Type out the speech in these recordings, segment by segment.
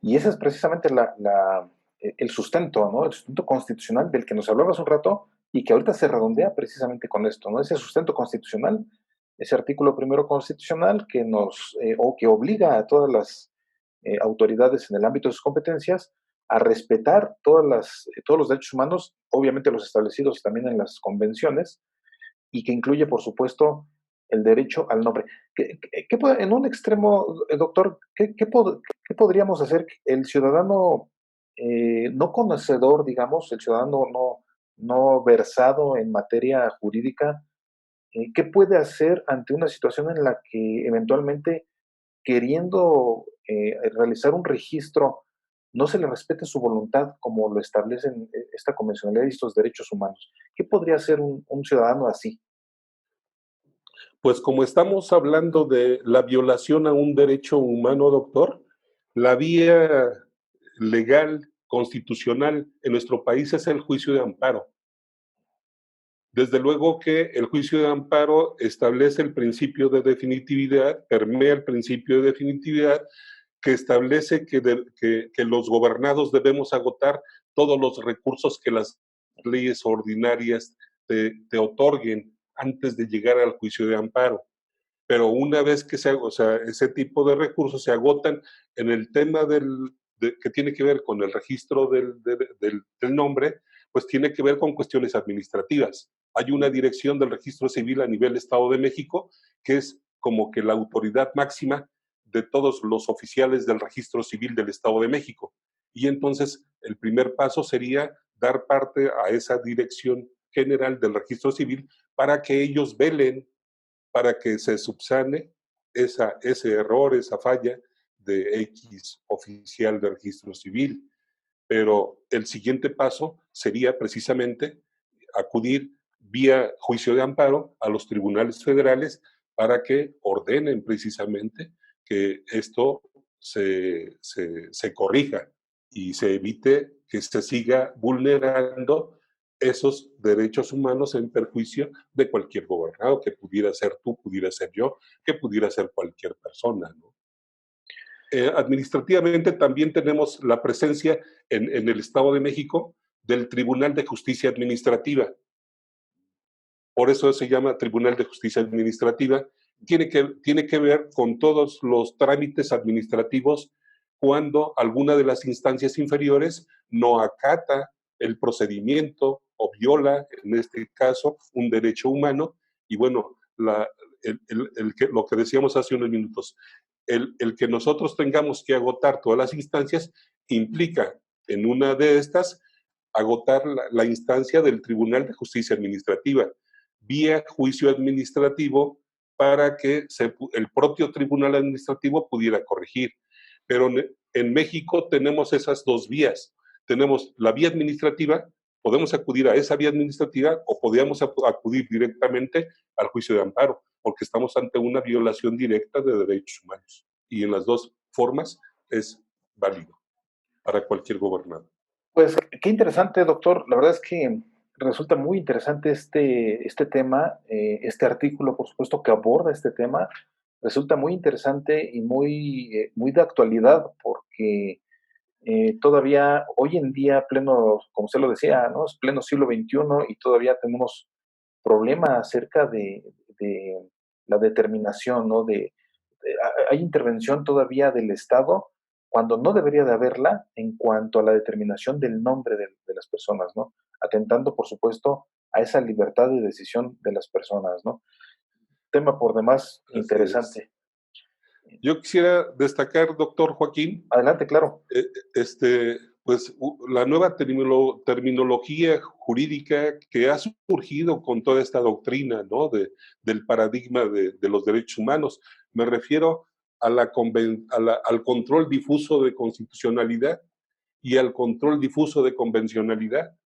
Y ese es precisamente el sustento, ¿no? El sustento constitucional del que nos hablaba hace un rato y que ahorita se redondea precisamente con esto, ¿no? Ese sustento constitucional, ese artículo primero constitucional que o que obliga a todas las autoridades en el ámbito de sus competencias a respetar todos los derechos humanos, obviamente los establecidos también en las convenciones, y que incluye, por supuesto, el derecho al nombre. En un extremo, doctor, qué podríamos hacer el ciudadano no conocedor, digamos, el ciudadano no versado en materia jurídica? ¿Qué puede hacer ante una situación en la que eventualmente, queriendo realizar un registro, no se le respete su voluntad como lo establecen esta convencionalidad y estos derechos humanos? ¿Qué podría hacer un ciudadano así? Pues como estamos hablando de la violación a un derecho humano, doctor, la vía legal, constitucional en nuestro país es el juicio de amparo. Desde luego que el juicio de amparo establece el principio de definitividad, permea el principio de definitividad, que establece que los gobernados debemos agotar todos los recursos que las leyes ordinarias te otorguen antes de llegar al juicio de amparo. Pero una vez que o sea, ese tipo de recursos se agotan en el tema que tiene que ver con el registro del nombre, pues tiene que ver con cuestiones administrativas. Hay una dirección del registro civil a nivel Estado de México que es como que la autoridad máxima de todos los oficiales del registro civil del Estado de México. Y entonces el primer paso sería dar parte a esa dirección general del registro civil para que ellos velen para que se subsane ese error, esa falla de X oficial de registro civil. Pero el siguiente paso sería precisamente acudir vía juicio de amparo a los tribunales federales para que ordenen precisamente que esto se corrija y se evite que se siga vulnerando esos derechos humanos en perjuicio de cualquier gobernado, que pudiera ser tú, pudiera ser yo, que pudiera ser cualquier persona, ¿no? Administrativamente también tenemos la presencia en el Estado de México del Tribunal de Justicia Administrativa. Por eso se llama Tribunal de Justicia Administrativa. Tiene que ver con todos los trámites administrativos cuando alguna de las instancias inferiores no acata el procedimiento o viola, en este caso, un derecho humano. Y bueno, lo que decíamos hace unos minutos, el que nosotros tengamos que agotar todas las instancias implica en una de estas agotar la instancia del Tribunal de Justicia Administrativa vía juicio administrativo para que el propio tribunal administrativo pudiera corregir. Pero en México tenemos esas dos vías. Tenemos la vía administrativa, podemos acudir a esa vía administrativa o podríamos acudir directamente al juicio de amparo, porque estamos ante una violación directa de derechos humanos. Y en las dos formas es válido para cualquier gobernante. Pues qué interesante, doctor. La verdad es que resulta muy interesante este tema, este artículo, por supuesto, que aborda este tema. Resulta muy interesante y muy de actualidad porque todavía hoy en día, pleno, como usted lo decía, ¿no? Es pleno siglo XXI y todavía tenemos problemas acerca de la determinación, ¿no? Hay intervención todavía del Estado cuando no debería de haberla en cuanto a la determinación del nombre de las personas, ¿no? Atentando, por supuesto, a esa libertad de decisión de las personas, ¿no? Tema por demás Así es. interesante. Yo quisiera destacar, doctor Joaquín, Adelante, claro. pues la nueva terminología jurídica que ha surgido con toda esta doctrina, ¿no? Del paradigma de los derechos humanos. Me refiero al control difuso de constitucionalidad y al control difuso de convencionalidad,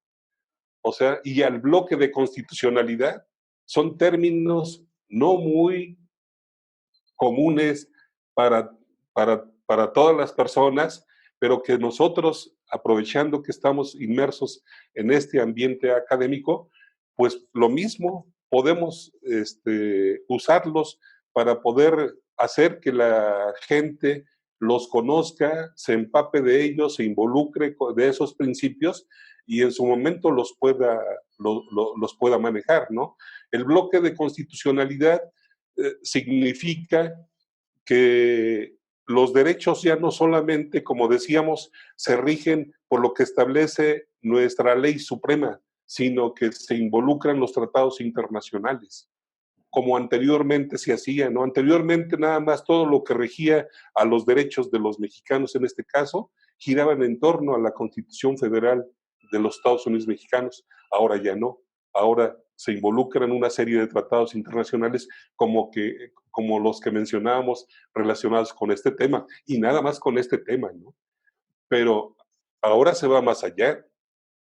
o sea, y al bloque de constitucionalidad. Son términos no muy comunes para, para todas las personas, pero que nosotros, aprovechando que estamos inmersos en este ambiente académico, pues lo mismo podemos usarlos para poder hacer que la gente los conozca, se empape de ellos, se involucre de esos principios y en su momento los pueda manejar, ¿no? El bloque de constitucionalidad significa que los derechos ya no solamente, como decíamos, se rigen por lo que establece nuestra ley suprema, sino que se involucran los tratados internacionales, como anteriormente se hacía, ¿no? Anteriormente nada más todo lo que regía a los derechos de los mexicanos en este caso giraban en torno a la Constitución Federal de los Estados Unidos mexicanos. Ahora ya no. Ahora se involucran una serie de tratados internacionales como los que mencionábamos relacionados con este tema, y nada más con este tema, ¿no? Pero ahora se va más allá.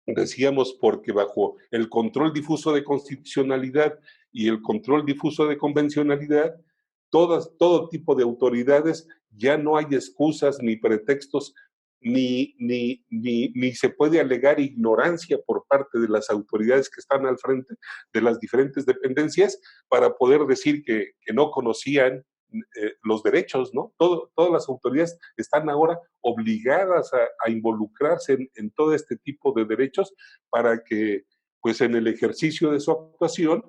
Decíamos porque bajo el control difuso de constitucionalidad y el control difuso de convencionalidad, todo tipo de autoridades, ya no hay excusas ni pretextos, ni se puede alegar ignorancia por parte de las autoridades que están al frente de las diferentes dependencias para poder decir que no conocían los derechos, ¿no? Todas las autoridades están ahora obligadas a involucrarse en todo este tipo de derechos para que, pues, en el ejercicio de su actuación,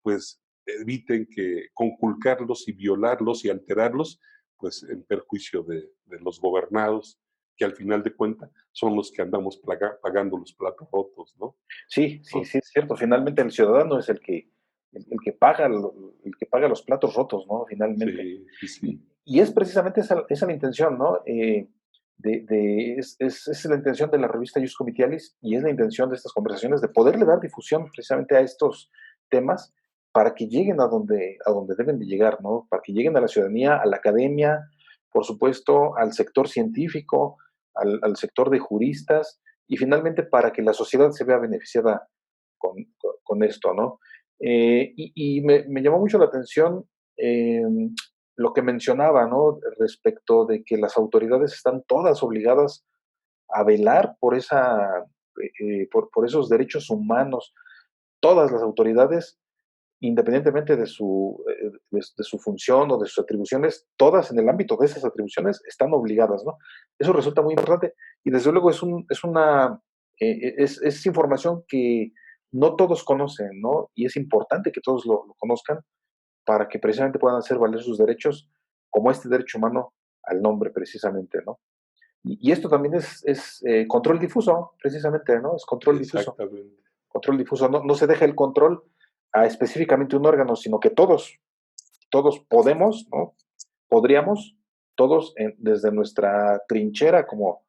pues, eviten que conculcarlos y violarlos y alterarlos, pues, en perjuicio de los gobernados, que al final de cuentas son los que andamos pagando los platos rotos, ¿no? Sí, sí, Entonces, sí, es cierto. Finalmente el ciudadano es el que paga los platos rotos, ¿no? Finalmente. sí, sí, Y, sí. y es precisamente esa la intención, ¿no? Es la intención de la revista Ius Comitialis y es la intención de estas conversaciones de poderle dar difusión precisamente a estos temas para que lleguen a donde deben de llegar, ¿no? Para que lleguen a la ciudadanía, a la academia, por supuesto, al sector científico, al sector de juristas y finalmente para que la sociedad se vea beneficiada con esto, ¿no? Y me llamó mucho la atención eh, lo que mencionaba, ¿no? Respecto de que las autoridades están todas obligadas a velar por esos derechos humanos. Todas las autoridades, independientemente de su función o de sus atribuciones, todas en el ámbito de esas atribuciones están obligadas, ¿no? Eso resulta muy importante y desde luego es información que no todos conocen, ¿no? Y es importante que todos lo conozcan para que precisamente puedan hacer valer sus derechos, como este derecho humano al nombre, precisamente, ¿no? Y esto también es control difuso, precisamente, ¿no? Es control difuso. Exactamente. Control difuso. No se deja el control a específicamente un órgano, sino que todos podemos, ¿no? Podríamos, todos desde nuestra trinchera, como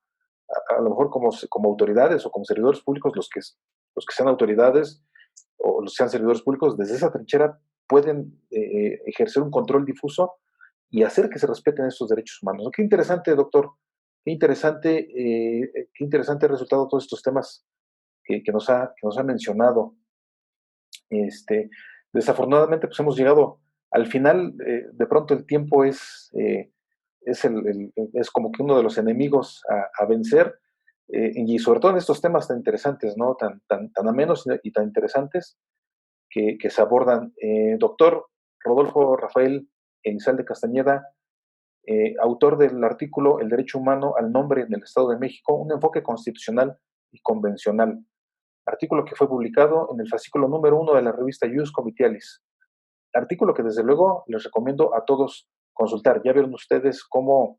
a lo mejor como autoridades o como servidores públicos, los que sean autoridades o los que sean servidores públicos, desde esa trinchera pueden ejercer un control difuso y hacer que se respeten estos derechos humanos. ¿No? Qué interesante, doctor. Qué interesante resultado todos estos temas que nos ha mencionado. Este, Desafortunadamente, pues hemos llegado al final. De pronto el tiempo es como que uno de los enemigos a vencer, y sobre todo en estos temas tan interesantes, ¿no? Tan amenos y tan interesantes que se abordan. Doctor Rodolfo Rafael Elizalde Castañeda, autor del artículo El derecho humano al nombre en el Estado de México, un enfoque constitucional y convencional. Artículo que fue publicado en el fascículo número 1 de la revista Ius Comitialis. Artículo que desde luego les recomiendo a todos consultar. Ya vieron ustedes cómo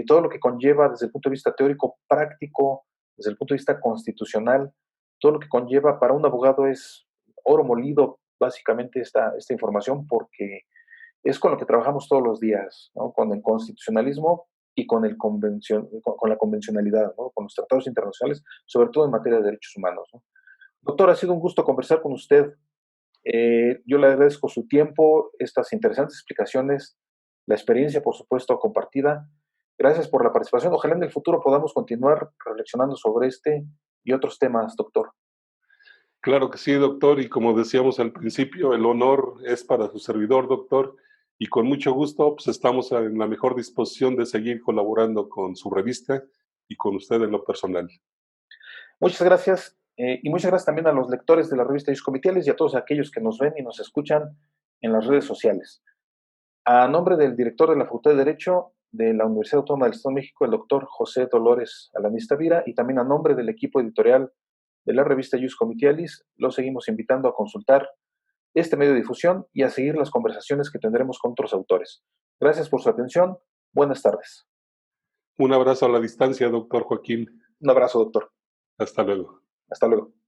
todo lo que conlleva desde el punto de vista teórico, práctico, desde el punto de vista constitucional, todo lo que conlleva para un abogado es oro molido, básicamente, esta información, porque es con lo que trabajamos todos los días, ¿no? Con el constitucionalismo y con la convencionalidad, ¿no? Con los tratados internacionales, sobre todo en materia de derechos humanos, ¿no? Doctor, ha sido un gusto conversar con usted. Yo le agradezco su tiempo, estas interesantes explicaciones, la experiencia, por supuesto, compartida. Gracias por la participación. Ojalá en el futuro podamos continuar reflexionando sobre este y otros temas, doctor. Claro que sí, doctor, y como decíamos al principio, el honor es para su servidor, doctor, y con mucho gusto, pues estamos en la mejor disposición de seguir colaborando con su revista y con usted en lo personal. Muchas gracias, y muchas gracias también a los lectores de la revista Comitiales y a todos aquellos que nos ven y nos escuchan en las redes sociales. A nombre del director de la Facultad de Derecho, de la Universidad Autónoma del Estado de México, el doctor José Dolores Alanís Tavira, y también a nombre del equipo editorial de la revista Ius Comitialis, los seguimos invitando a consultar este medio de difusión y a seguir las conversaciones que tendremos con otros autores. Gracias por su atención. Buenas tardes. Un abrazo a la distancia, doctor Joaquín. Un abrazo, doctor. Hasta luego. Hasta luego.